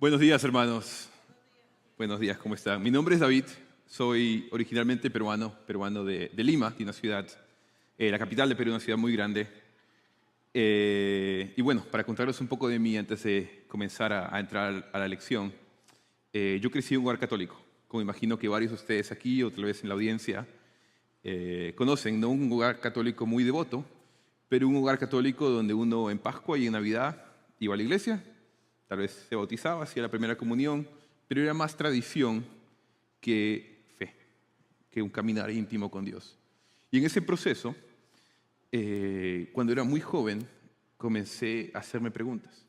Buenos días, hermanos. Buenos días, ¿cómo están? Mi nombre es David, soy originalmente peruano de Lima, de una ciudad, la capital de Perú, una ciudad muy grande. Y bueno, para contarles un poco de mí antes de comenzar a entrar a la lección, yo crecí en un hogar católico, como imagino que varios de ustedes aquí o tal vez en la audiencia conocen, no un hogar católico muy devoto, pero un hogar católico donde uno en Pascua y en Navidad iba a la iglesia, tal vez se bautizaba, hacía la primera comunión, pero era más tradición que fe, que un caminar íntimo con Dios. Y en ese proceso, cuando era muy joven, comencé a hacerme preguntas.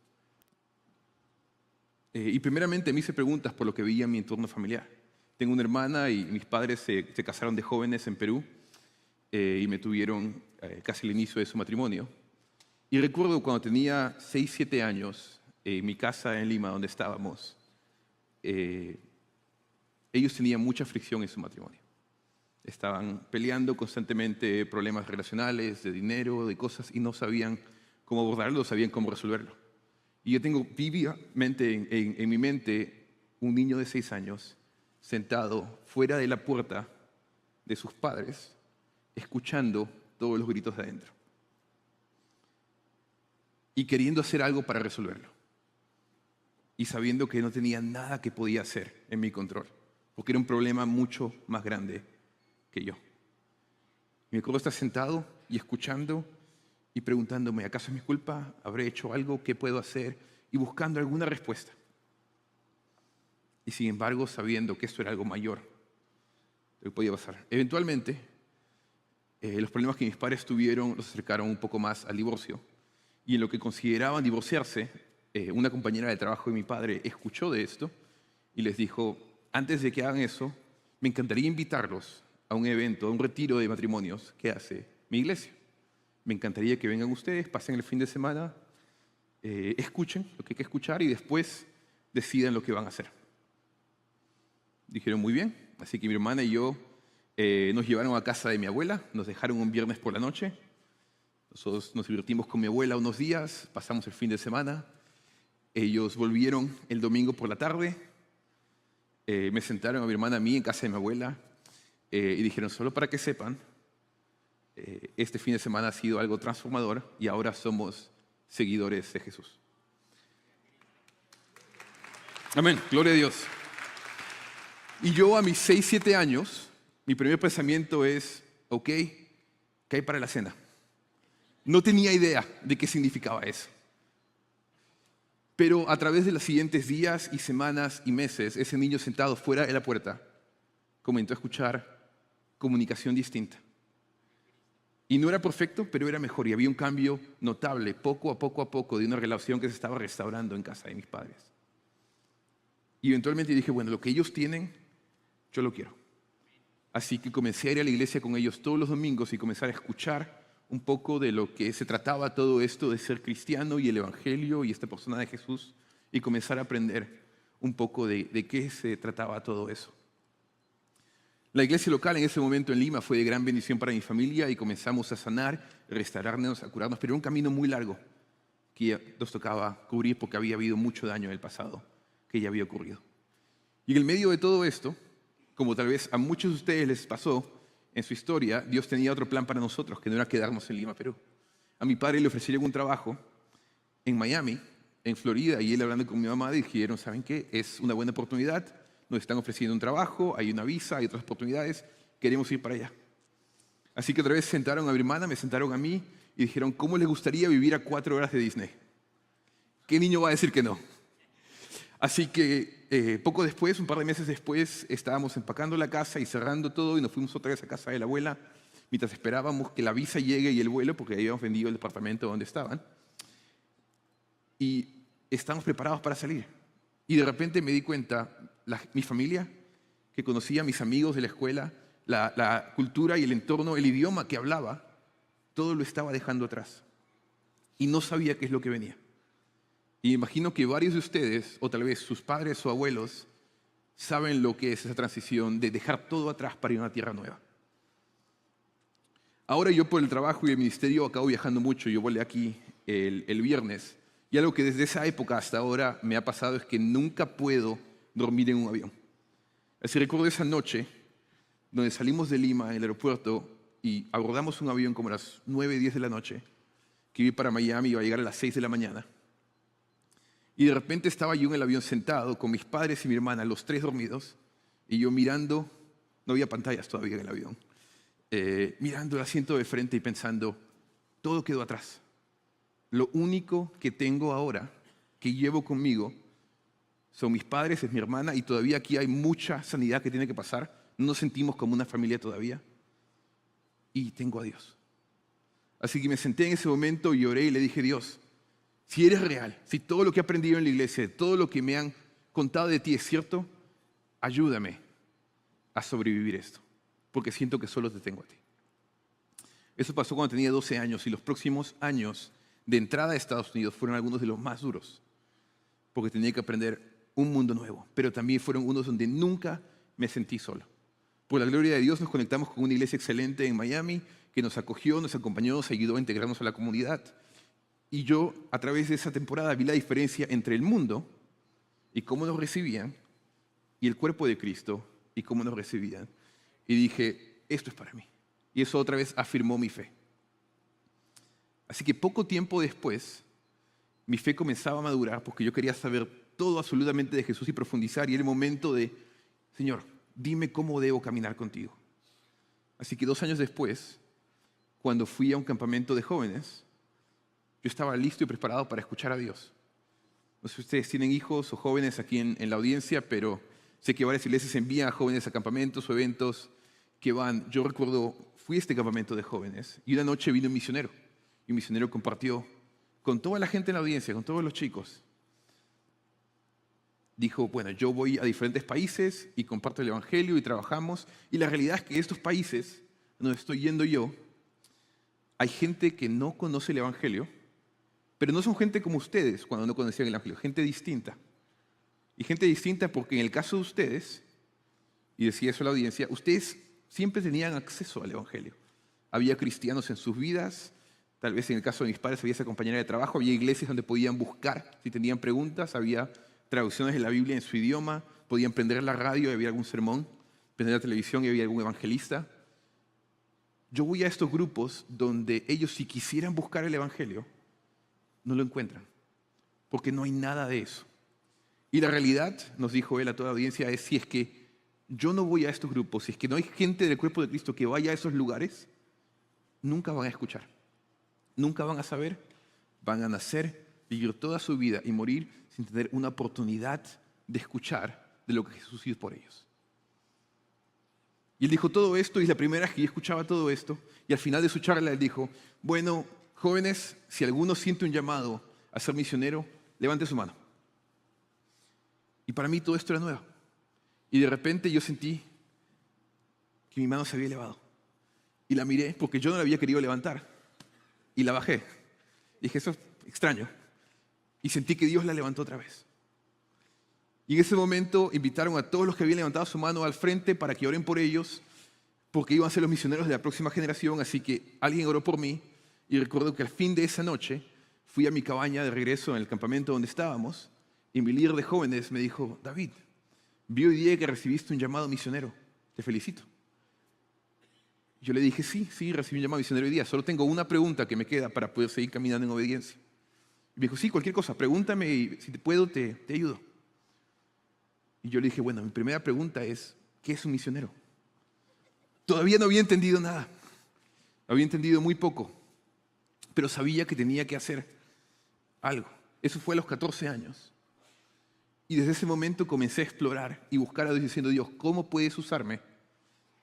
Y primeramente me hice preguntas por lo que veía en mi entorno familiar. Tengo una hermana y mis padres se casaron de jóvenes en Perú y me tuvieron casi al inicio de su matrimonio. Y recuerdo cuando tenía 6, 7 años, en mi casa en Lima, donde estábamos, ellos tenían mucha fricción en su matrimonio. Estaban peleando constantemente problemas relacionales, de dinero, de cosas, y no sabían cómo abordarlo, no sabían cómo resolverlo. Y yo tengo vívidamente en mi mente un niño de 6 años sentado fuera de la puerta de sus padres, escuchando todos los gritos de adentro y queriendo hacer algo para resolverlo. Y sabiendo que no tenía nada que podía hacer en mi control, porque era un problema mucho más grande que yo. Y me acuerdo estar sentado y escuchando y preguntándome, ¿acaso es mi culpa? ¿Habré hecho algo? ¿Qué puedo hacer? Y buscando alguna respuesta. Y sin embargo, sabiendo que esto era algo mayor de lo que podía pasar. Eventualmente, los problemas que mis padres tuvieron los acercaron un poco más al divorcio. Y en lo que consideraban divorciarse, una compañera de trabajo de mi padre escuchó de esto y les dijo, antes de que hagan eso, me encantaría invitarlos a un evento, a un retiro de matrimonios que hace mi iglesia. Me encantaría que vengan ustedes, pasen el fin de semana, escuchen lo que hay que escuchar y después decidan lo que van a hacer. Dijeron, muy bien. Así que mi hermana y yo nos llevaron a casa de mi abuela, nos dejaron un viernes por la noche. Nosotros nos divertimos con mi abuela unos días, pasamos el fin de semana. Ellos volvieron el domingo por la tarde, me sentaron a mi hermana, a mí, en casa de mi abuela, y dijeron, solo para que sepan, este fin de semana ha sido algo transformador y ahora somos seguidores de Jesús. Amén, gloria a Dios. Y yo a mis 6, 7 años, mi primer pensamiento es, ok, ¿qué hay para la cena? No tenía idea de qué significaba eso. Pero a través de los siguientes días y semanas y meses, ese niño sentado fuera de la puerta comenzó a escuchar comunicación distinta. Y no era perfecto, pero era mejor. Y había un cambio notable, poco a poco, de una relación que se estaba restaurando en casa de mis padres. Y eventualmente dije, bueno, lo que ellos tienen, yo lo quiero. Así que comencé a ir a la iglesia con ellos todos los domingos y comenzar a escuchar un poco de lo que se trataba todo esto de ser cristiano y el evangelio y esta persona de Jesús y comenzar a aprender un poco de qué se trataba todo eso. La iglesia local en ese momento en Lima fue de gran bendición para mi familia y comenzamos a sanar, restaurarnos, a curarnos, pero era un camino muy largo que nos tocaba cubrir porque había habido mucho daño en el pasado que ya había ocurrido. Y en el medio de todo esto, como tal vez a muchos de ustedes les pasó en su historia, Dios tenía otro plan para nosotros, que no era quedarnos en Lima, Perú. A mi padre le ofrecieron un trabajo en Miami, en Florida, y él hablando con mi mamá dijeron, ¿saben qué? Es una buena oportunidad, nos están ofreciendo un trabajo, hay una visa, hay otras oportunidades, queremos ir para allá. Así que otra vez sentaron a mi hermana, me sentaron a mí y dijeron, ¿cómo les gustaría vivir a 4 horas de Disney? ¿Qué niño va a decir que no? Así que poco después, un par de meses después, estábamos empacando la casa y cerrando todo y nos fuimos otra vez a casa de la abuela mientras esperábamos que la visa llegue y el vuelo, porque habíamos vendido el departamento donde estaban. Y estábamos preparados para salir. Y de repente me di cuenta, mi familia, que conocía a mis amigos de la escuela, la cultura y el entorno, el idioma que hablaba, todo lo estaba dejando atrás. Y no sabía qué es lo que venía. Y imagino que varios de ustedes, o tal vez sus padres o abuelos, saben lo que es esa transición de dejar todo atrás para ir a una tierra nueva. Ahora yo por el trabajo y el ministerio acabo viajando mucho. Yo volé aquí el viernes Y algo que desde esa época hasta ahora me ha pasado es que nunca puedo dormir en un avión. Así recuerdo esa noche donde salimos de Lima en el aeropuerto y abordamos un avión como a las 9, 10 de la noche, que iba para Miami y iba a llegar a las 6 de la mañana. Y de repente estaba yo en el avión sentado con mis padres y mi hermana, los tres dormidos, y yo mirando, no había pantallas todavía en el avión, mirando el asiento de frente y pensando, todo quedó atrás. Lo único que tengo ahora, que llevo conmigo, son mis padres, es mi hermana, y todavía aquí hay mucha sanidad que tiene que pasar. No nos sentimos como una familia todavía. Y tengo a Dios. Así que me senté en ese momento y oré y le dije, Dios, si eres real, si todo lo que he aprendido en la iglesia, todo lo que me han contado de ti es cierto, ayúdame a sobrevivir esto, porque siento que solo te tengo a ti. Eso pasó cuando tenía 12 años y los próximos años de entrada a Estados Unidos fueron algunos de los más duros, porque tenía que aprender un mundo nuevo, pero también fueron unos donde nunca me sentí solo. Por la gloria de Dios nos conectamos con una iglesia excelente en Miami que nos acogió, nos acompañó, nos ayudó a integrarnos a la comunidad. Y yo, a través de esa temporada, vi la diferencia entre el mundo y cómo nos recibían y el cuerpo de Cristo y cómo nos recibían. Y dije, esto es para mí. Y eso otra vez afirmó mi fe. Así que poco tiempo después, mi fe comenzaba a madurar porque yo quería saber todo absolutamente de Jesús y profundizar. Y era el momento de, Señor, dime cómo debo caminar contigo. Así que 2 años después, cuando fui a un campamento de jóvenes, yo estaba listo y preparado para escuchar a Dios. No sé si ustedes tienen hijos o jóvenes aquí en la audiencia, pero sé que varias iglesias envían a jóvenes a campamentos o eventos que van. Yo recuerdo, fui a este campamento de jóvenes y una noche vino un misionero. Y un misionero compartió con toda la gente en la audiencia, con todos los chicos. Dijo, bueno, yo voy a diferentes países y comparto el evangelio y trabajamos. Y la realidad es que estos países donde estoy yendo yo, hay gente que no conoce el evangelio, pero no son gente como ustedes cuando no conocían el evangelio, gente distinta. Y gente distinta porque en el caso de ustedes, y decía eso a la audiencia, ustedes siempre tenían acceso al evangelio. Había cristianos en sus vidas, tal vez en el caso de mis padres había esa compañera de trabajo, había iglesias donde podían buscar si tenían preguntas, había traducciones de la Biblia en su idioma, podían prender la radio y había algún sermón, prender la televisión y había algún evangelista. Yo voy a estos grupos donde ellos, si quisieran buscar el evangelio, no lo encuentran, porque no hay nada de eso. Y la realidad, nos dijo él a toda la audiencia, es si es que yo no voy a estos grupos, si es que no hay gente del cuerpo de Cristo que vaya a esos lugares, nunca van a escuchar, nunca van a saber, van a nacer, vivir toda su vida y morir sin tener una oportunidad de escuchar de lo que Jesús hizo por ellos. Y él dijo todo esto, y la primera vez que yo escuchaba todo esto, y al final de su charla él dijo, bueno, jóvenes, si alguno siente un llamado a ser misionero, levante su mano. Y para mí todo esto era nuevo. Y de repente yo sentí que mi mano se había elevado. Y la miré porque yo no la había querido levantar. Y la bajé. Y dije, eso es extraño. Y sentí que Dios la levantó otra vez. Y en ese momento invitaron a todos los que habían levantado su mano al frente para que oren por ellos, porque iban a ser los misioneros de la próxima generación. Así que alguien oró por mí. Y recuerdo que al fin de esa noche fui a mi cabaña de regreso en el campamento donde estábamos. Y mi líder de jóvenes me dijo, David, vi hoy día que recibiste un llamado misionero. Te felicito. Yo le dije, sí, recibí un llamado misionero hoy día. Solo tengo una pregunta que me queda para poder seguir caminando en obediencia. Y me dijo, sí, cualquier cosa, pregúntame y si te puedo, te ayudo. Y yo le dije, bueno, mi primera pregunta es, ¿qué es un misionero? Todavía no había entendido nada. Había entendido muy poco. Pero sabía que tenía que hacer algo. Eso fue a los 14 años. Y desde ese momento comencé a explorar y buscar a Dios diciendo, Dios, ¿cómo puedes usarme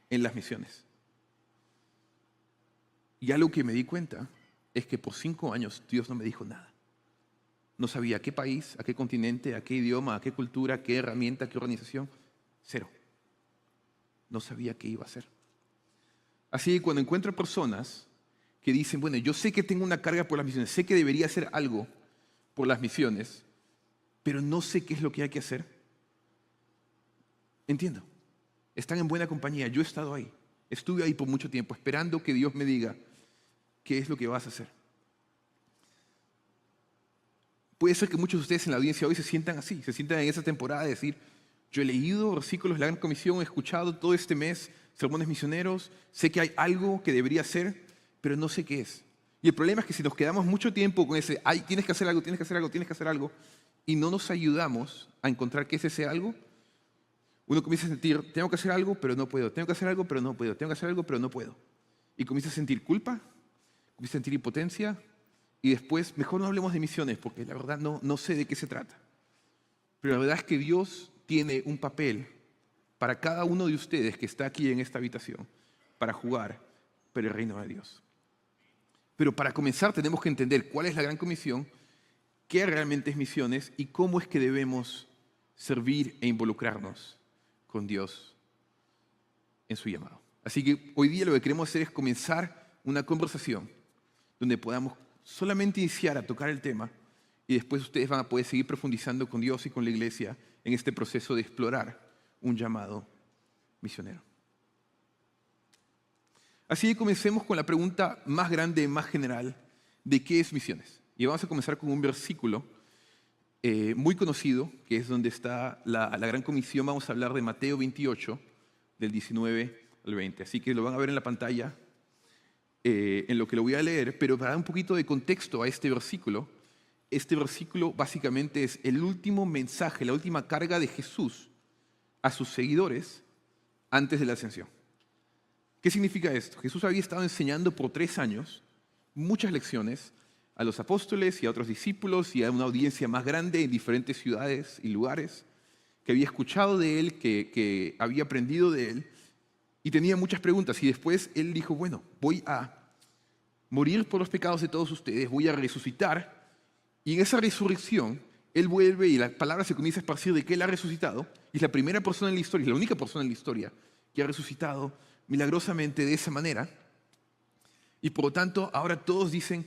en las misiones? Y algo que me di cuenta es que por 5 años Dios no me dijo nada. No sabía a qué país, a qué continente, a qué idioma, a qué cultura, a qué herramienta, a qué organización. 0. No sabía qué iba a hacer. Así que cuando encuentro personas que dicen, bueno, yo sé que tengo una carga por las misiones, sé que debería hacer algo por las misiones, pero no sé qué es lo que hay que hacer. Entiendo. Están en buena compañía. Yo he estado ahí. Estuve ahí por mucho tiempo esperando que Dios me diga qué es lo que vas a hacer. Puede ser que muchos de ustedes en la audiencia hoy se sientan así, se sientan en esa temporada de decir, yo he leído versículos de la Gran Comisión, he escuchado todo este mes sermones misioneros, sé que hay algo que debería hacer, pero no sé qué es. Y el problema es que si nos quedamos mucho tiempo con ese, ay, tienes que hacer algo, tienes que hacer algo, tienes que hacer algo, y no nos ayudamos a encontrar qué es ese algo, uno comienza a sentir, tengo que hacer algo, pero no puedo, tengo que hacer algo, pero no puedo, tengo que hacer algo, pero no puedo. Y comienza a sentir culpa, comienza a sentir impotencia, y después, mejor no hablemos de misiones, porque la verdad no sé de qué se trata. Pero la verdad es que Dios tiene un papel para cada uno de ustedes que está aquí en esta habitación, para jugar por el reino de Dios. Pero para comenzar tenemos que entender cuál es la Gran Comisión, qué realmente es misiones y cómo es que debemos servir e involucrarnos con Dios en su llamado. Así que hoy día lo que queremos hacer es comenzar una conversación donde podamos solamente iniciar a tocar el tema y después ustedes van a poder seguir profundizando con Dios y con la iglesia en este proceso de explorar un llamado misionero. Así que comencemos con la pregunta más grande, más general, de qué es misiones. Y vamos a comenzar con un versículo muy conocido, que es donde está la Gran Comisión. Vamos a hablar de Mateo 28, del 19 al 20. Así que lo van a ver en la pantalla, en lo que lo voy a leer, pero para dar un poquito de contexto a este versículo básicamente es el último mensaje, la última carga de Jesús a sus seguidores antes de la ascensión. ¿Qué significa esto? Jesús había estado enseñando por 3 años muchas lecciones a los apóstoles y a otros discípulos y a una audiencia más grande en diferentes ciudades y lugares que había escuchado de él, que había aprendido de él y tenía muchas preguntas. Y después él dijo, bueno, voy a morir por los pecados de todos ustedes, voy a resucitar. Y en esa resurrección, él vuelve y la palabra se comienza a esparcir de que él ha resucitado. Y es la primera persona en la historia, es la única persona en la historia que ha resucitado milagrosamente de esa manera. Y por lo tanto, ahora todos dicen,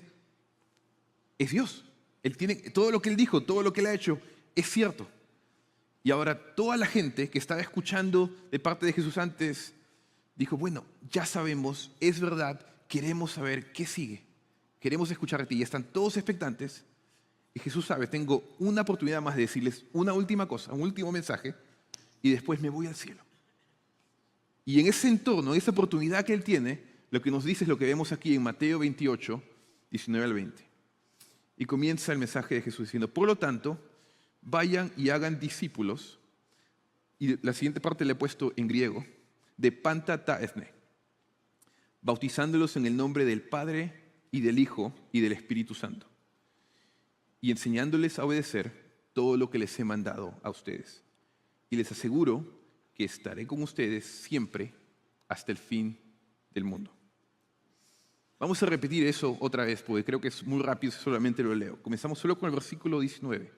es Dios. Él tiene, todo lo que él dijo, todo lo que él ha hecho, es cierto. Y ahora toda la gente que estaba escuchando de parte de Jesús antes, dijo, bueno, ya sabemos, es verdad, queremos saber qué sigue. Queremos escuchar a ti. Y están todos expectantes. Y Jesús sabe, tengo una oportunidad más de decirles una última cosa, un último mensaje, y después me voy al cielo. Y en ese entorno, en esa oportunidad que él tiene, lo que nos dice es lo que vemos aquí en Mateo 28, 19 al 20. Y comienza el mensaje de Jesús diciendo, por lo tanto, vayan y hagan discípulos, y la siguiente parte le he puesto en griego, de panta ta ethne, bautizándolos en el nombre del Padre y del Hijo y del Espíritu Santo, y enseñándoles a obedecer todo lo que les he mandado a ustedes. Y les aseguro que estaré con ustedes siempre hasta el fin del mundo. Vamos a repetir eso otra vez, porque creo que es muy rápido si solamente lo leo. Comenzamos solo con el versículo 19.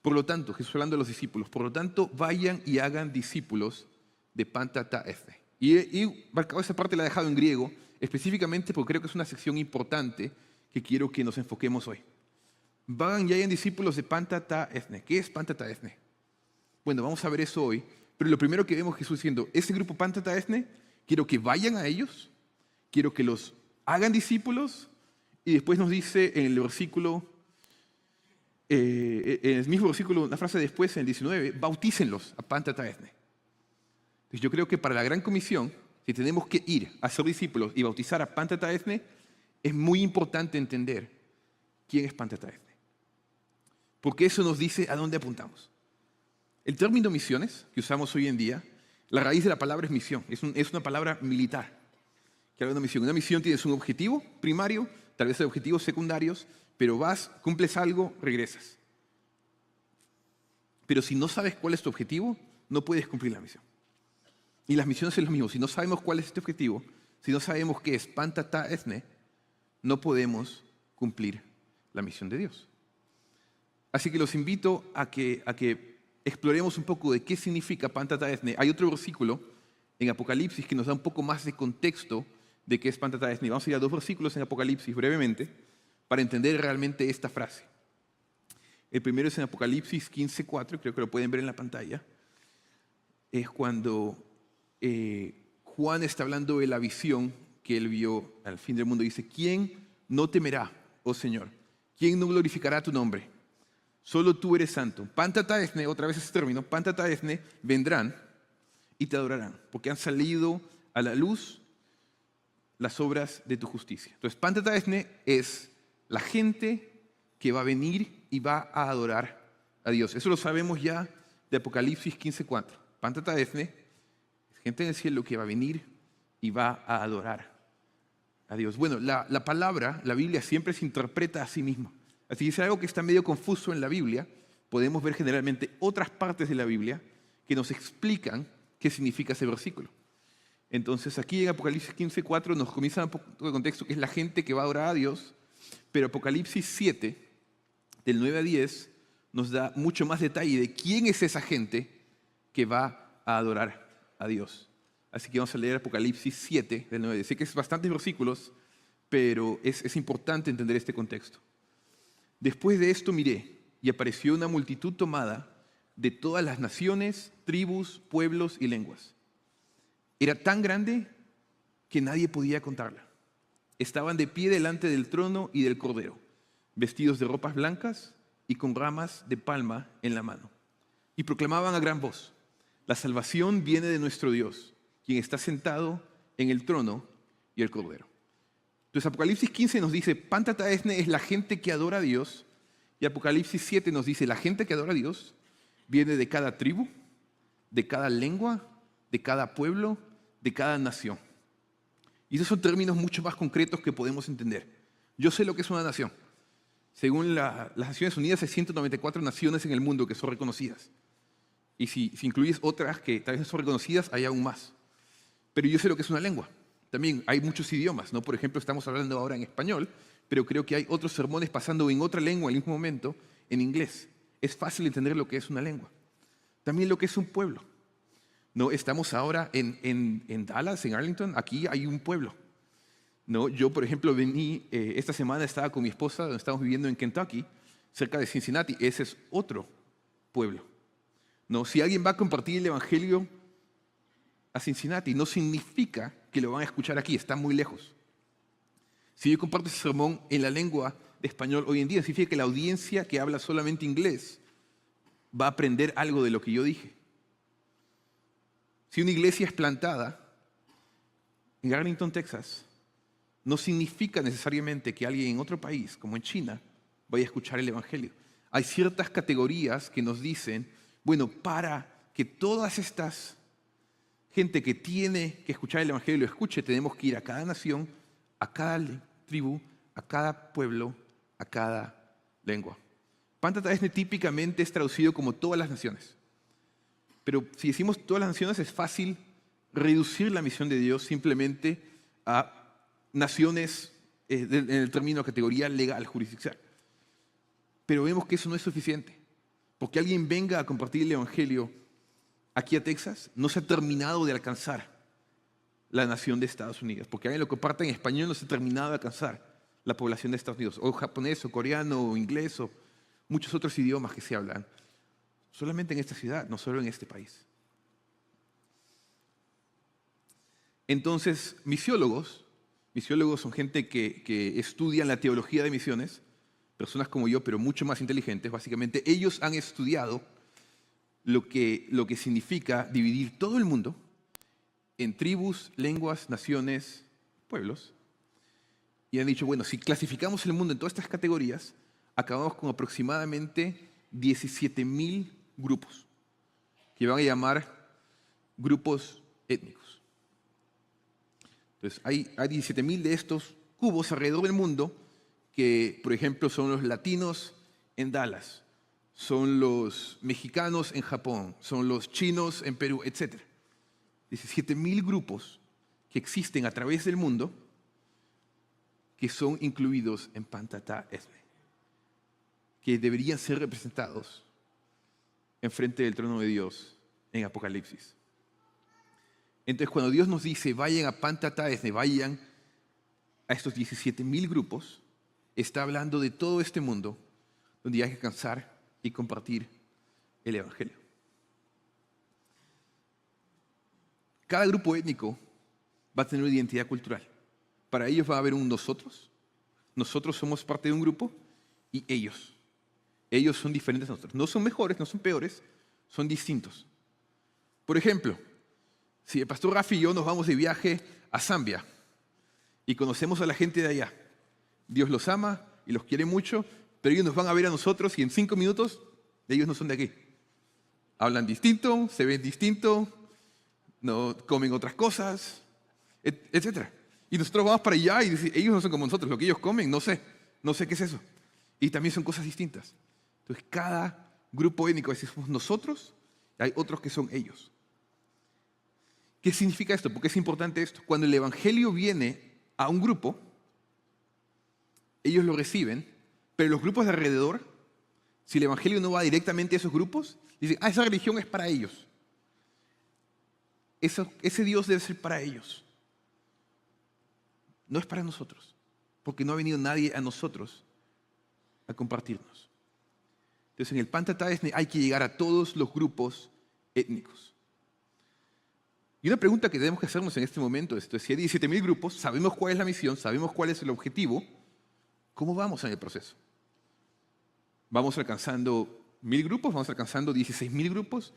Por lo tanto, Jesús hablando a los discípulos, por lo tanto, vayan y hagan discípulos de panta ta ethne. Y marcado esa parte la he dejado en griego, específicamente porque creo que es una sección importante que quiero que nos enfoquemos hoy. Vayan y hagan discípulos de panta ta ethne. ¿Qué es panta ta ethne? Bueno, vamos a ver eso hoy. Pero lo primero que vemos Jesús diciendo, ese grupo panta ta ethne, quiero que vayan a ellos, quiero que los hagan discípulos, y después nos dice en el versículo, en el mismo versículo, una frase después, en el 19, bautícenlos a panta ta ethne. Entonces yo creo que para la Gran Comisión, si tenemos que ir a ser discípulos y bautizar a panta ta ethne, es muy importante entender quién es panta ta ethne. Porque eso nos dice a dónde apuntamos. El término misiones que usamos hoy en día, la raíz de la palabra es misión, es una palabra militar. Que habla de una misión. Una misión tienes un objetivo primario, tal vez hay objetivos secundarios, pero vas, cumples algo, regresas. Pero si no sabes cuál es tu objetivo, no puedes cumplir la misión. Y las misiones es lo mismo. Si no sabemos cuál es este objetivo, si no sabemos qué es panta ta ethne, no podemos cumplir la misión de Dios. Así que los invito a que exploremos un poco de qué significa panta ta ethne. Hay otro versículo en Apocalipsis que nos da un poco más de contexto de qué es panta ta ethne. Vamos a ir a 2 versículos en Apocalipsis brevemente para entender realmente esta frase. El primero es en Apocalipsis 15:4, creo que lo pueden ver en la pantalla. Es cuando Juan está hablando de la visión que él vio al fin del mundo. Dice, ¿quién no temerá, oh Señor, ¿Quién no glorificará tu nombre? Solo tú eres santo. Pantataesne, otra vez ese término, pantataesne, vendrán y te adorarán, porque han salido a la luz las obras de tu justicia. Entonces, pantataesne es la gente que va a venir y va a adorar a Dios. Eso lo sabemos ya de Apocalipsis 15:4. Pantataesne es gente en el cielo que va a venir y va a adorar a Dios. Bueno, la palabra, la Biblia siempre se interpreta a sí misma. Así que si es algo que está medio confuso en la Biblia, podemos ver generalmente otras partes de la Biblia que nos explican qué significa ese versículo. Entonces aquí en Apocalipsis 15:4 nos comienza un poco de contexto que es la gente que va a adorar a Dios, pero Apocalipsis 7, del 9 a 10, nos da mucho más detalle de quién es esa gente que va a adorar a Dios. Así que vamos a leer Apocalipsis 7, del 9 a 10. Sé que es bastantes versículos, pero es importante entender este contexto. Después de esto miré, y apareció una multitud tomada de todas las naciones, tribus, pueblos y lenguas. Era tan grande que nadie podía contarla. Estaban de pie delante del trono y del Cordero, vestidos de ropas blancas y con ramas de palma en la mano. Y proclamaban a gran voz: la salvación viene de nuestro Dios, quien está sentado en el trono y el Cordero. Entonces Apocalipsis 15 nos dice, Pantataesne es la gente que adora a Dios, y Apocalipsis 7 nos dice, la gente que adora a Dios viene de cada tribu, de cada lengua, de cada pueblo, de cada nación. Y esos son términos mucho más concretos que podemos entender. Yo sé lo que es una nación. Según las Naciones Unidas, hay 194 naciones en el mundo que son reconocidas. Y si incluyes otras que tal vez no son reconocidas, hay aún más. Pero yo sé lo que es una lengua. También hay muchos idiomas, ¿no? Por ejemplo, estamos hablando ahora en español, pero creo que hay otros sermones pasando en otra lengua al mismo momento, en inglés. Es fácil entender lo que es una lengua. También lo que es un pueblo. ¿No? Estamos ahora en Dallas, en Arlington, aquí hay un pueblo. ¿No? Yo, por ejemplo, vení, esta semana estaba con mi esposa, donde estamos viviendo en Kentucky, cerca de Cincinnati. Ese es otro pueblo. ¿No? Si alguien va a compartir el Evangelio a Cincinnati, no significa que lo van a escuchar aquí, está muy lejos. Si yo comparto ese sermón en la lengua de español hoy en día, significa que la audiencia que habla solamente inglés va a aprender algo de lo que yo dije. Si una iglesia es plantada en Arlington, Texas, no significa necesariamente que alguien en otro país, como en China, vaya a escuchar el Evangelio. Hay ciertas categorías que nos dicen, bueno, para que todas estas gente que tiene que escuchar el Evangelio lo escuche, tenemos que ir a cada nación, a cada tribu, a cada pueblo, a cada lengua. Pantataesne típicamente es traducido como todas las naciones. Pero si decimos todas las naciones, es fácil reducir la misión de Dios simplemente a naciones en el término categoría legal, jurisdiccional. Pero vemos que eso no es suficiente. Porque alguien venga a compartir el Evangelio aquí a Texas, no se ha terminado de alcanzar la nación de Estados Unidos. Porque alguien lo comparta en español, no se ha terminado de alcanzar la población de Estados Unidos. O japonés, o coreano, o inglés, o muchos otros idiomas que se hablan. Solamente en esta ciudad, no solo en este país. Entonces, misiólogos son gente que estudian la teología de misiones, personas como yo, pero mucho más inteligentes. Básicamente, ellos han estudiado lo que significa dividir todo el mundo en tribus, lenguas, naciones, pueblos. Y han dicho, bueno, si clasificamos el mundo en todas estas categorías, acabamos con aproximadamente 17,000 grupos, que van a llamar grupos étnicos. Entonces, hay 17,000 de estos cubos alrededor del mundo que, por ejemplo, son los latinos en Dallas, son los mexicanos en Japón, son los chinos en Perú, etc. 17,000 grupos que existen a través del mundo que son incluidos en Pantataesne, que deberían ser representados enfrente del trono de Dios en Apocalipsis. Entonces, cuando Dios nos dice, vayan a Pantataesne, vayan a estos 17,000 grupos, está hablando de todo este mundo donde hay que alcanzar y compartir el Evangelio. Cada grupo étnico va a tener una identidad cultural. Para ellos va a haber un nosotros. Nosotros somos parte de un grupo y ellos. Ellos son diferentes a nosotros. No son mejores, no son peores, son distintos. Por ejemplo, si el pastor Rafi y yo nos vamos de viaje a Zambia y conocemos a la gente de allá, Dios los ama y los quiere mucho, pero ellos nos van a ver a nosotros y en 5 minutos ellos no son de aquí. Hablan distinto, se ven distinto, no comen otras cosas, etc. Y nosotros vamos para allá y decimos, ellos no son como nosotros, lo que ellos comen, no sé qué es eso. Y también son cosas distintas. Entonces, cada grupo étnico, es decir, somos nosotros, y hay otros que son ellos. ¿Qué significa esto? ¿Por qué es importante esto? Cuando el evangelio viene a un grupo, ellos lo reciben, pero los grupos de alrededor, si el evangelio no va directamente a esos grupos, dicen, esa religión es para ellos. Ese Dios debe ser para ellos. No es para nosotros, porque no ha venido nadie a nosotros a compartirnos. Entonces, en el Pantataesne hay que llegar a todos los grupos étnicos. Y una pregunta que tenemos que hacernos en este momento es, si hay 17.000 grupos, sabemos cuál es la misión, sabemos cuál es el objetivo, ¿cómo vamos en el proceso? ¿Vamos alcanzando 1.000 grupos? ¿Vamos alcanzando 16.000 grupos?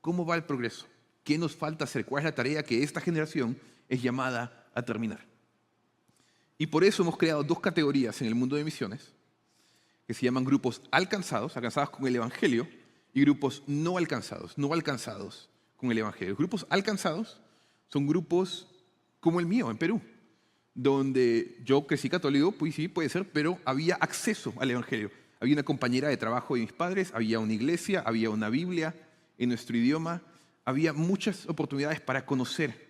¿Cómo va el progreso? ¿Qué nos falta hacer? ¿Cuál es la tarea que esta generación es llamada a terminar? Y por eso hemos creado 2 categorías en el mundo de misiones, que se llaman grupos alcanzados con el Evangelio, y grupos no alcanzados con el Evangelio. Los grupos alcanzados son grupos como el mío, en Perú, donde yo crecí católico, pues sí, puede ser, pero había acceso al Evangelio. Había una compañera de trabajo de mis padres, había una iglesia, había una Biblia en nuestro idioma, había muchas oportunidades para conocer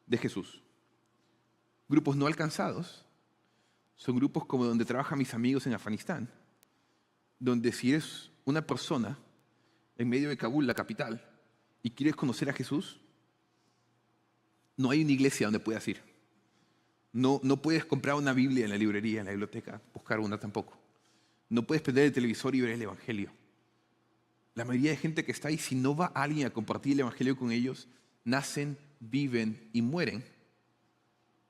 de Jesús. Grupos no alcanzados son grupos como donde trabajan mis amigos en Afganistán, donde si eres una persona en medio de Kabul, la capital, y quieres conocer a Jesús, no hay una iglesia donde puedas ir. No puedes comprar una Biblia en la librería, en la biblioteca, buscar una tampoco. No puedes prender el televisor y ver el Evangelio. La mayoría de gente que está ahí, si no va alguien a compartir el Evangelio con ellos, nacen, viven y mueren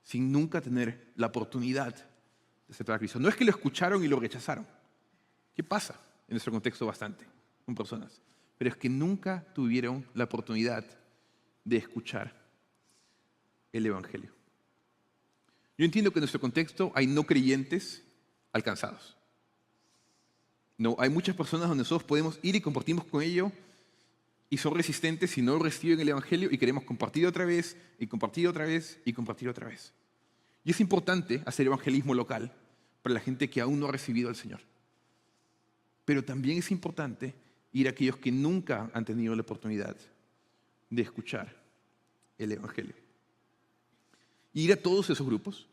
sin nunca tener la oportunidad de aceptar a Cristo. No es que lo escucharon y lo rechazaron. ¿Qué pasa en nuestro contexto bastante con personas? Pero es que nunca tuvieron la oportunidad de escuchar el Evangelio. Yo entiendo que en nuestro contexto hay no creyentes alcanzados. No, hay muchas personas donde nosotros podemos ir y compartimos con ellos y son resistentes si no reciben el Evangelio y queremos compartir otra vez y compartir otra vez y compartir otra vez. Y es importante hacer evangelismo local para la gente que aún no ha recibido al Señor. Pero también es importante ir a aquellos que nunca han tenido la oportunidad de escuchar el Evangelio. Y ir a todos esos grupos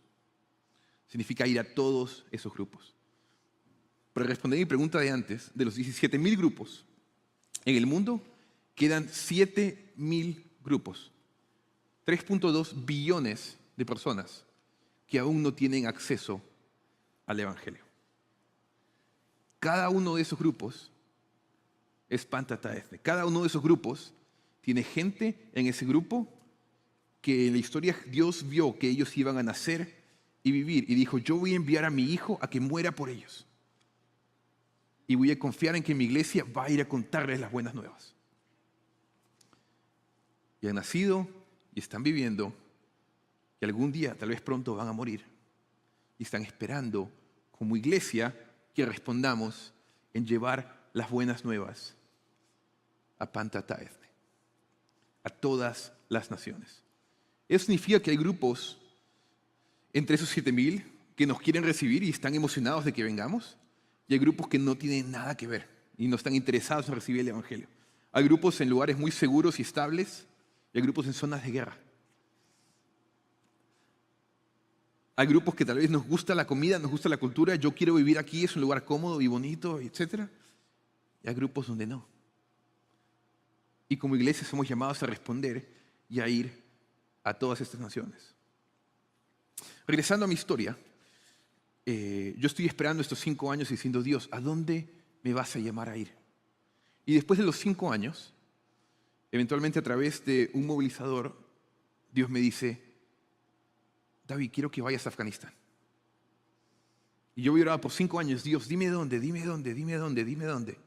significa ir a todos esos grupos. Para responder a mi pregunta de antes, de los 17.000 grupos en el mundo, quedan 7.000 grupos, 3.2 billones de personas que aún no tienen acceso al Evangelio. Cada uno de esos grupos es Pantataesne. Cada uno de esos grupos tiene gente en ese grupo que en la historia Dios vio que ellos iban a nacer y vivir y dijo, yo voy a enviar a mi hijo a que muera por ellos. Y voy a confiar en que mi iglesia va a ir a contarles las buenas nuevas. Y han nacido y están viviendo y algún día, tal vez pronto, van a morir. Y están esperando como iglesia que respondamos en llevar las buenas nuevas a Pantataesne, a todas las naciones. Eso significa que hay grupos entre esos 7.000 que nos quieren recibir y están emocionados de que vengamos, y hay grupos que no tienen nada que ver y no están interesados en recibir el Evangelio. Hay grupos en lugares muy seguros y estables y hay grupos en zonas de guerra. Hay grupos que tal vez nos gusta la comida, nos gusta la cultura, yo quiero vivir aquí, es un lugar cómodo y bonito, etc. Y hay grupos donde no. Y como iglesia somos llamados a responder y a ir a todas estas naciones. Regresando a mi historia, yo estoy esperando estos 5 años diciendo, Dios, ¿a dónde me vas a llamar a ir? Y después de los 5 años, eventualmente a través de un movilizador, Dios me dice, David, quiero que vayas a Afganistán. Y yo oraba por 5 años, Dios, dime dónde, dime dónde, dime dónde, dime dónde.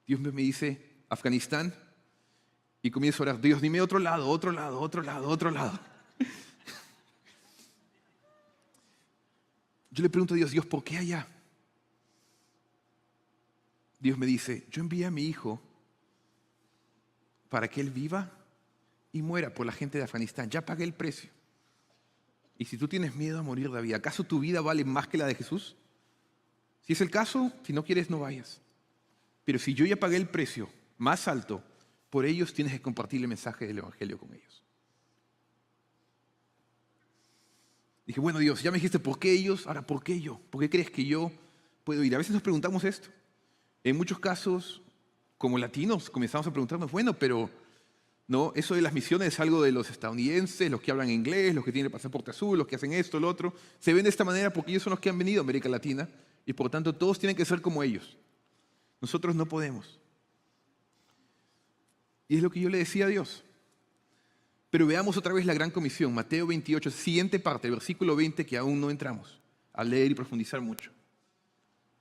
Dios me dice, Afganistán, y comienzo a orar, Dios, dime otro lado, otro lado, otro lado, otro lado. Yo le pregunto a Dios, Dios, ¿por qué allá? Dios me dice, yo envié a mi hijo para que él viva y muera por la gente de Afganistán. Ya pagué el precio. Y si tú tienes miedo a morir, David, ¿acaso tu vida vale más que la de Jesús? Si es el caso, si no quieres, no vayas. Pero si yo ya pagué el precio más alto, por ellos tienes que compartir el mensaje del Evangelio con ellos. Dije, bueno, Dios, ya me dijiste por qué ellos, ahora por qué yo. ¿Por qué crees que yo puedo ir? A veces nos preguntamos esto. En muchos casos, como latinos, comenzamos a preguntarnos, bueno, pero no, eso de las misiones es algo de los estadounidenses, los que hablan inglés, los que tienen el pasaporte azul, los que hacen esto, lo otro. Se ven de esta manera porque ellos son los que han venido a América Latina y por tanto todos tienen que ser como ellos. Nosotros no podemos. Y es lo que yo le decía a Dios. Pero veamos otra vez la gran comisión, Mateo 28, siguiente parte, versículo 20, que aún no entramos a leer y profundizar mucho.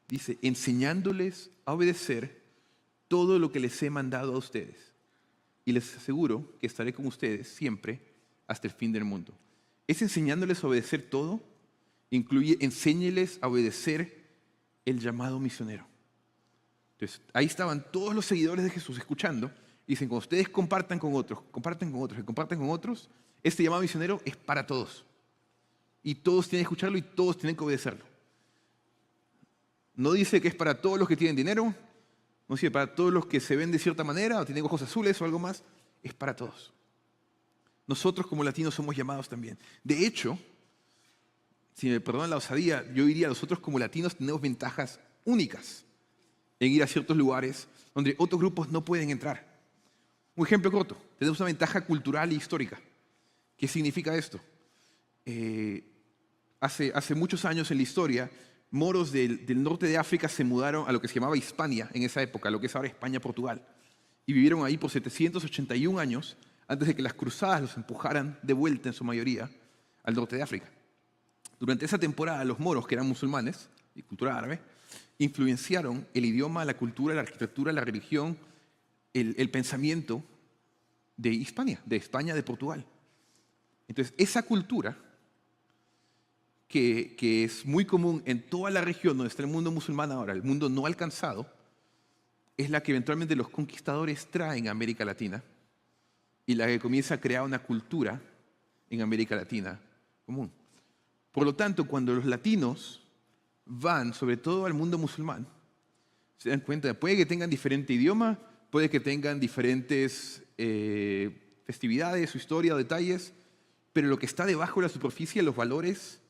Dice, enseñándoles a obedecer todo lo que les he mandado a ustedes. Y les aseguro que estaré con ustedes siempre hasta el fin del mundo. Es enseñándoles a obedecer todo, incluye enséñeles a obedecer el llamado misionero. Entonces, ahí estaban todos los seguidores de Jesús escuchando. Y dicen, cuando ustedes compartan con otros, compartan con otros y compartan con otros, este llamado misionero es para todos. Y todos tienen que escucharlo y todos tienen que obedecerlo. No dice que es para todos los que tienen dinero, no dice para todos los que se ven de cierta manera o tienen ojos azules o algo más, es para todos. Nosotros como latinos somos llamados también. De hecho, si me perdonan la osadía, yo diría, nosotros como latinos tenemos ventajas únicas en ir a ciertos lugares donde otros grupos no pueden entrar. Un ejemplo corto, tenemos una ventaja cultural e histórica. ¿Qué significa esto? Hace muchos años en la historia, moros del norte de África se mudaron a lo que se llamaba Hispania en esa época, lo que es ahora España, Portugal. Y vivieron ahí por 781 años antes de que las cruzadas los empujaran de vuelta en su mayoría al norte de África. Durante esa temporada los moros, que eran musulmanes y cultura árabe, influenciaron el idioma, la cultura, la arquitectura, la religión, el pensamiento de Hispania, de España, de Portugal. Entonces, esa cultura, que es muy común en toda la región donde está el mundo musulmán ahora, el mundo no alcanzado, es la que eventualmente los conquistadores traen a América Latina y la que comienza a crear una cultura en América Latina común. Por lo tanto, cuando los latinos van, sobre todo al mundo musulmán, se dan cuenta, puede que tengan diferente idioma, puede que tengan diferentes festividades, su historia, detalles, pero lo que está debajo de la superficie, los valores,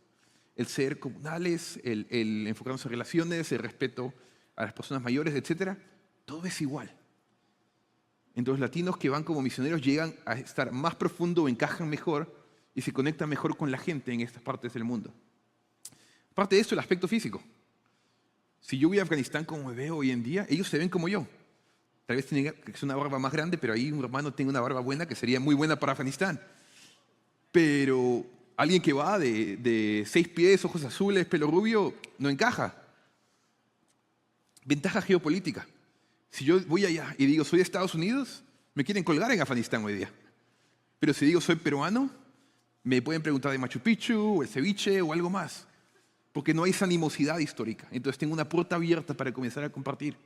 el ser comunales, el enfocarnos en relaciones, el respeto a las personas mayores, etc., todo es igual. Entonces, los latinos que van como misioneros llegan a estar más profundo, encajan mejor y se conectan mejor con la gente en estas partes del mundo. Aparte de esto, el aspecto físico. Si yo voy a Afganistán como me veo hoy en día, ellos se ven como yo. Tal vez tenga que ser una barba más grande, pero ahí un hermano tiene una barba buena que sería muy buena para Afganistán. Pero alguien que va de 6 pies, ojos azules, pelo rubio, no encaja. Ventaja geopolítica. Si yo voy allá y digo soy de Estados Unidos, me quieren colgar en Afganistán hoy día. Pero si digo soy peruano, me pueden preguntar de Machu Picchu, o el ceviche o algo más. Porque no hay esa animosidad histórica. Entonces tengo una puerta abierta para comenzar a compartir.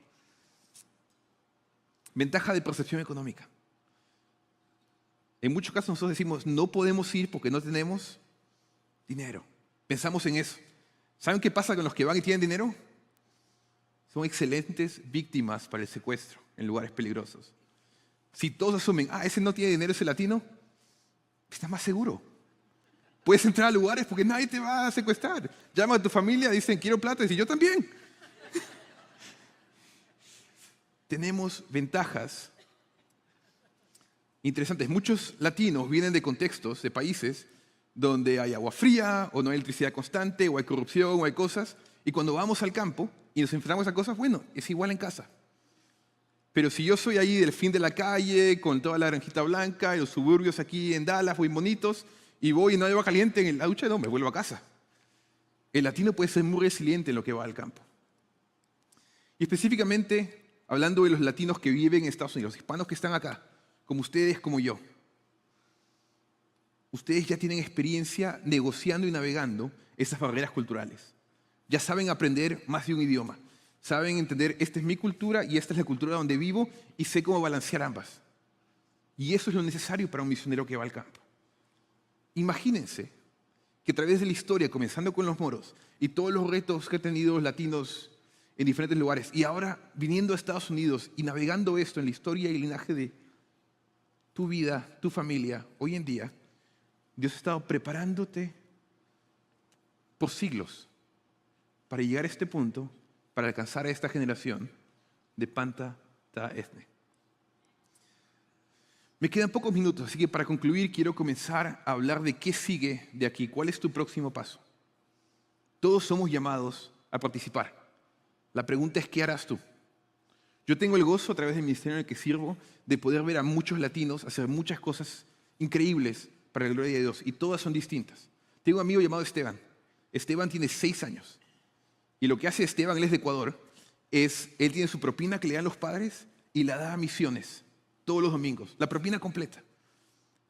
Ventaja de percepción económica. En muchos casos nosotros decimos, no podemos ir porque no tenemos dinero. Pensamos en eso. ¿Saben qué pasa con los que van y tienen dinero? Son excelentes víctimas para el secuestro en lugares peligrosos. Si todos asumen, ese no tiene dinero, ese latino, estás más seguro. Puedes entrar a lugares porque nadie te va a secuestrar. Llama a tu familia, dicen, quiero plata, y dicen, yo también. Tenemos ventajas interesantes. Muchos latinos vienen de contextos, de países, donde hay agua fría, o no hay electricidad constante, o hay corrupción, o hay cosas. Y cuando vamos al campo y nos enfrentamos a cosas, bueno, es igual en casa. Pero si yo soy ahí del fin de la calle, con toda la granjita blanca, y los suburbios aquí en Dallas, muy bonitos, y voy y no hay agua caliente en la ducha, no, me vuelvo a casa. el latino puede ser muy resiliente en lo que va al campo. Y específicamente, hablando de los latinos que viven en Estados Unidos, los hispanos que están acá, como ustedes, como yo. Ustedes ya tienen experiencia negociando y navegando esas barreras culturales. Ya saben aprender más de un idioma. Saben entender, esta es mi cultura y esta es la cultura donde vivo y sé cómo balancear ambas. Y eso es lo necesario para un misionero que va al campo. Imagínense que a través de la historia, comenzando con los moros y todos los retos que han tenido los latinos en diferentes lugares, y ahora viniendo a Estados Unidos y navegando esto en la historia y el linaje de tu vida, tu familia, hoy en día, Dios ha estado preparándote por siglos para llegar a este punto, para alcanzar a esta generación de Panta Ta Ethne. Me quedan pocos minutos, así que para concluir quiero comenzar a hablar de qué sigue de aquí, cuál es tu próximo paso. Todos somos llamados a participar. La pregunta es, ¿qué harás tú? Yo tengo el gozo a través del ministerio en el que sirvo de poder ver a muchos latinos hacer muchas cosas increíbles para la gloria de Dios, y todas son distintas. Tengo un amigo llamado Esteban. Esteban tiene 6 años. Y lo que hace Esteban, él es de Ecuador, él tiene su propina que le dan los padres y la da a misiones todos los domingos, la propina completa.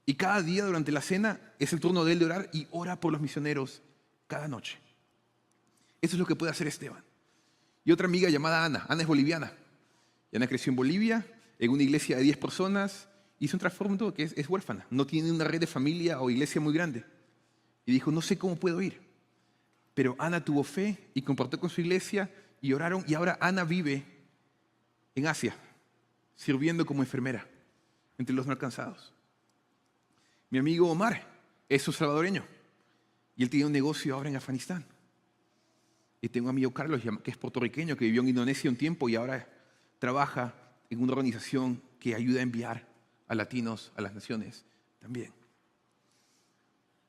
Y cada día durante la cena es el turno de él de orar y ora por los misioneros cada noche. Eso es lo que puede hacer Esteban. Y otra amiga llamada Ana. Ana es boliviana. Y Ana creció en Bolivia, en una iglesia de 10 personas, hizo un trasfondo que es huérfana. No tiene una red de familia o iglesia muy grande. Y dijo, no sé cómo puedo ir. Pero Ana tuvo fe y compartió con su iglesia y oraron. Y ahora Ana vive en Asia, sirviendo como enfermera entre los no alcanzados. Mi amigo Omar es un salvadoreño y él tiene un negocio ahora en Afganistán. Y tengo un amigo Carlos, que es puertorriqueño, que vivió en Indonesia un tiempo y ahora trabaja en una organización que ayuda a enviar a latinos a las naciones también.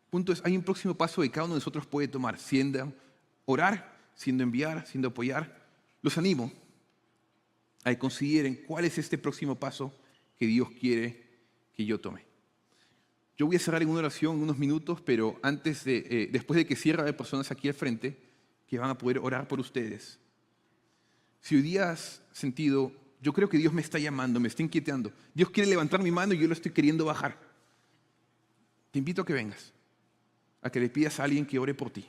Punto es, hay un próximo paso que cada uno de nosotros puede tomar, siendo orar, siendo enviar, siendo apoyar. Los animo a que consideren cuál es este próximo paso que Dios quiere que yo tome. Yo voy a cerrar en una oración en unos minutos, pero después de que cierre, hay personas aquí al frente que van a poder orar por ustedes. Si hoy día has sentido, yo creo que Dios me está llamando, me está inquietando. Dios quiere levantar mi mano y yo lo estoy queriendo bajar. Te invito a que vengas, a que le pidas a alguien que ore por ti,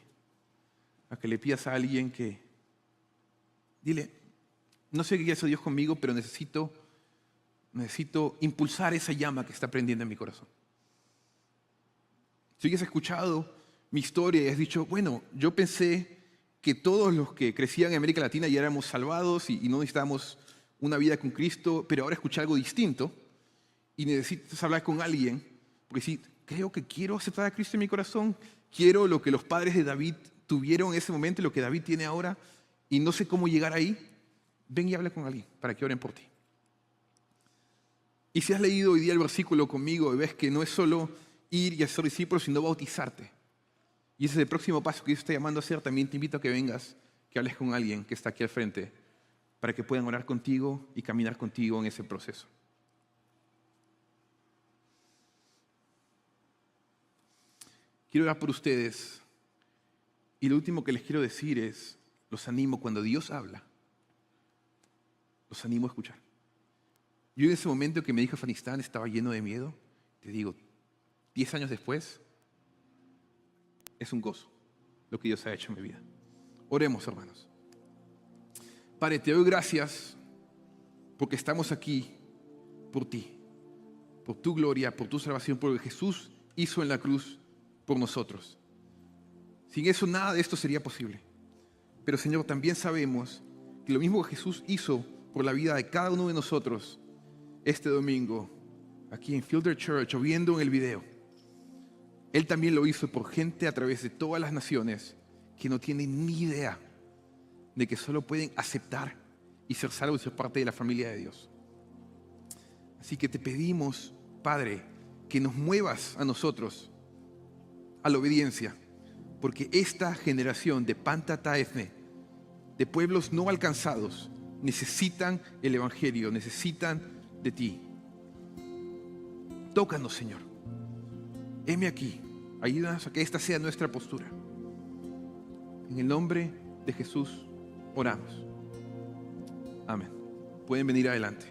a que le pidas a alguien que, dile, no sé qué hace Dios conmigo, pero necesito impulsar esa llama que está prendiendo en mi corazón. Si has escuchado mi historia y has dicho, bueno, yo pensé que todos los que crecían en América Latina ya éramos salvados y no necesitábamos una vida con Cristo, pero ahora escuché algo distinto y necesitas hablar con alguien, porque si creo que quiero aceptar a Cristo en mi corazón, quiero lo que los padres de David tuvieron en ese momento, lo que David tiene ahora, y no sé cómo llegar ahí, ven y habla con alguien para que oren por ti. Y si has leído hoy día el versículo conmigo y ves que no es solo ir y hacer discípulos, sino bautizarte, y ese es el próximo paso que Dios está llamando a hacer, también te invito a que vengas, que hables con alguien que está aquí al frente, para que puedan orar contigo y caminar contigo en ese proceso. Quiero orar por ustedes, y lo último que les quiero decir es, los animo cuando Dios habla, los animo a escuchar. Yo en ese momento que me dijo Afganistán estaba lleno de miedo. Te digo, 10 años después, es un gozo lo que Dios ha hecho en mi vida. Oremos, hermanos. Padre, te doy gracias porque estamos aquí por ti, por tu gloria, por tu salvación, por lo que Jesús hizo en la cruz por nosotros. Sin eso nada de esto sería posible. Pero Señor, también sabemos que lo mismo que Jesús hizo por la vida de cada uno de nosotros este domingo, aquí en Fielder Church o viendo en el video, Él también lo hizo por gente a través de todas las naciones que no tienen ni idea de que solo pueden aceptar y ser salvos y ser parte de la familia de Dios. Así que te pedimos, Padre, que nos muevas a nosotros a la obediencia, porque esta generación de Panta Ta Ethne, de pueblos no alcanzados, necesitan el Evangelio, necesitan de ti. Tócanos, Señor. Heme aquí. Ayúdanos a que esta sea nuestra postura. En el nombre de Jesús oramos. Amén. Pueden venir adelante.